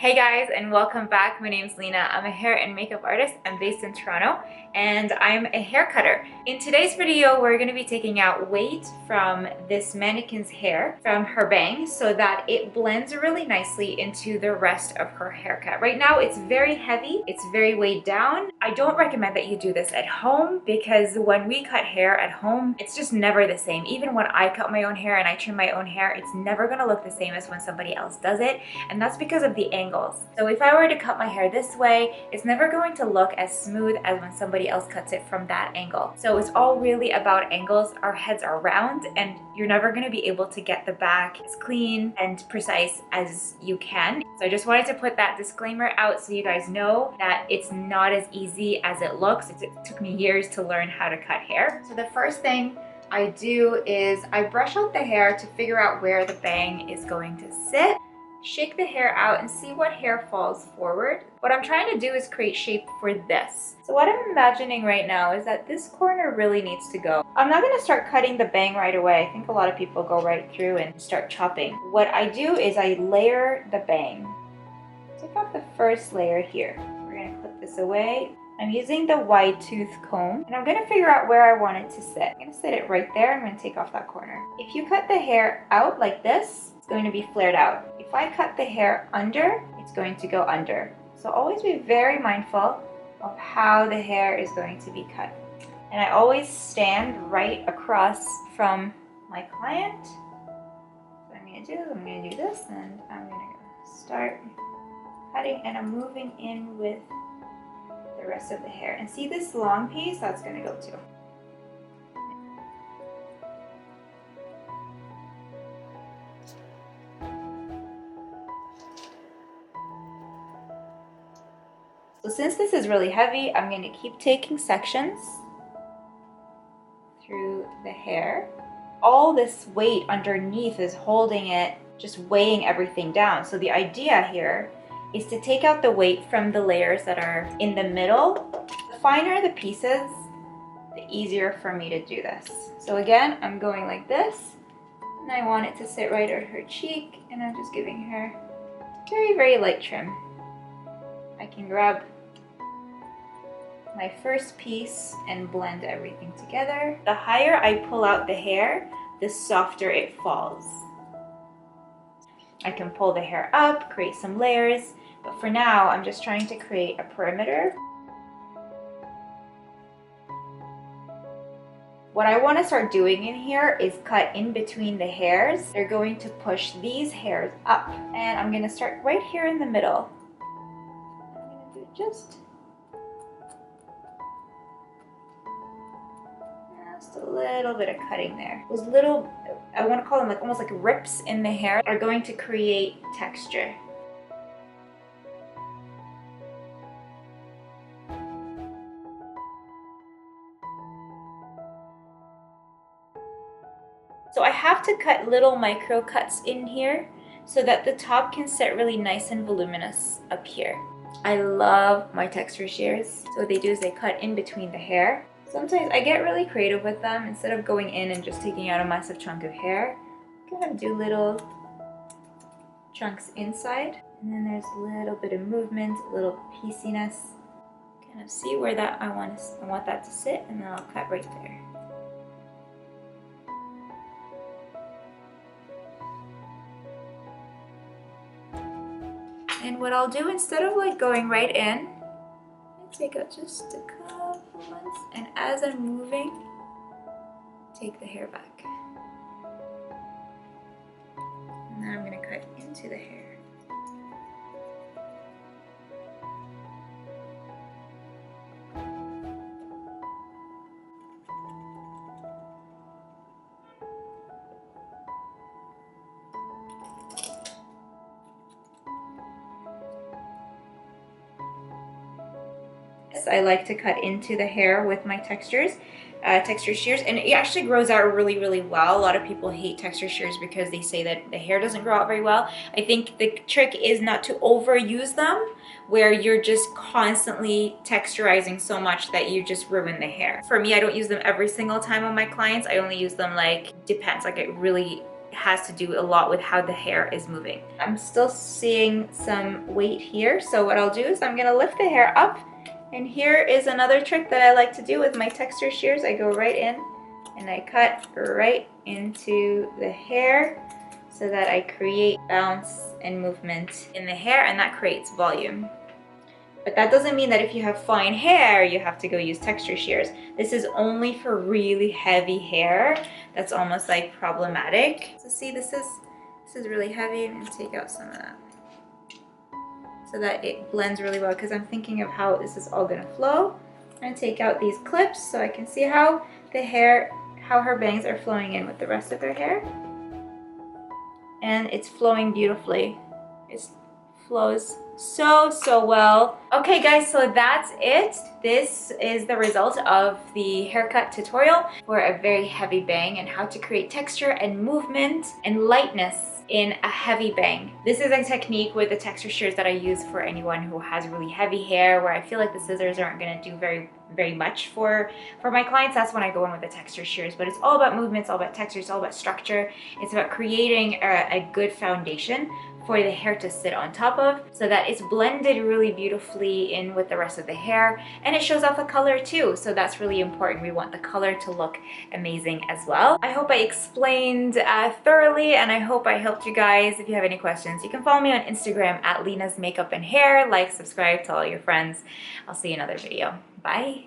Hey guys, and welcome back. My name is Lena. I'm a hair and makeup artist. I'm based in Toronto and I'm a hair cutter. In today's video, we're going to be taking out weight from this mannequin's hair from her bangs so that it blends really nicely into the rest of her haircut. Right now, it's very heavy. It's very weighed down. I don't recommend that you do this at home because when we cut hair at home, it's just never the same. Even when I cut my own hair and I trim my own hair, it's never going to look the same as when somebody else does it. And that's because of the angle. So if I were to cut my hair this way, it's never going to look as smooth as when somebody else cuts it from that angle. So it's all really about angles. Our heads are round and you're never going to be able to get the back as clean and precise as you can. So I just wanted to put that disclaimer out so you guys know that it's not as easy as it looks. It took me years to learn how to cut hair. So the first thing I do is I brush out the hair to figure out where the bang is going to sit. Shake the hair out and see what hair falls forward. What I'm trying to do is create shape for this. So what I'm imagining right now is that this corner really needs to go. I'm not going to start cutting the bang right away. I think a lot of people go right through and start chopping. What I do is I layer the bang. Take off the first layer here. We're going to clip this away. I'm using the wide tooth comb and I'm going to figure out where I want it to sit. I'm going to sit it right there. I'm going to take off that corner. If you cut the hair out like this, it's going to be flared out. If I cut the hair under, it's going to go under. So always be very mindful of how the hair is going to be cut. And I always stand right across from my client. So I'm going to do this, and I'm going to start cutting, and I'm moving in with the rest of the hair. And see this long piece? That's going to go too. So since this is really heavy, I'm going to keep taking sections through the hair. All this weight underneath is holding it, just weighing everything down. So the idea here is to take out the weight from the layers that are in the middle. The finer the pieces, the easier for me to do this. So again, I'm going like this, and I want it to sit right at her cheek, and I'm just giving her very, very light trim. I can grab my first piece and blend everything together. The higher I pull out the hair, the softer it falls. I can pull the hair up, create some layers, but for now, I'm just trying to create a perimeter. What I want to start doing in here is cut in between the hairs. They're going to push these hairs up, and I'm going to start right here in the middle. I'm going to do just a little bit of cutting there. Those little, I want to call them like almost like rips in the hair, are going to create texture. So I have to cut little micro cuts in here so that the top can sit really nice and voluminous up here. I love my texture shears. So what they do is they cut in between the hair. Sometimes I get really creative with them. Instead of going in and just taking out a massive chunk of hair, I kind of do little chunks inside. And then there's a little bit of movement, a little pieciness. Kind of see where that I want that to sit, and then I'll cut right there. And what I'll do, instead of like going right in, I take out just a couple ones, and as I'm moving, take the hair back. And then I'm going to cut into the hair. I like to cut into the hair with my texture shears, and it actually grows out really, really well. A lot of people hate texture shears because they say that the hair doesn't grow out very well. I think the trick is not to overuse them, where you're just constantly texturizing so much that you just ruin the hair. For me, I don't use them every single time on my clients. I only use them, like, depends, like it really has to do a lot with how the hair is moving. I'm still seeing some weight here, so what I'll do is I'm gonna lift the hair up, and here is another trick that I like to do with my texture shears. I go right in and I cut right into the hair so that I create bounce and movement in the hair, and that creates volume. But that doesn't mean that if you have fine hair, you have to go use texture shears. This is only for really heavy hair that's almost like problematic. So see, this is really heavy. I'm gonna take out some of that so that it blends really well, because I'm thinking of how this is all gonna flow. I'm gonna take out these clips so I can see how her bangs are flowing in with the rest of her hair. And it's flowing beautifully. It flows so well. Okay guys, so that's it. This is the result of the haircut tutorial for a very heavy bang and how to create texture and movement and lightness in a heavy bang. This is a technique with the texture shears that I use for anyone who has really heavy hair, where I feel like the scissors aren't going to do very much for my clients. That's when I go in with the texture shears. But it's all about movement, it's all about texture, it's all about structure. It's about creating a good foundation for the hair to sit on top of, so that it's blended really beautifully in with the rest of the hair, and it shows off the color too. So that's really important. We want the color to look amazing as well. I hope I explained thoroughly, and I hope I helped you guys. If you have any questions, you can follow me on Instagram at Lena's Makeup and Hair. Like, subscribe, tell all your friends. I'll see you in another video. Bye.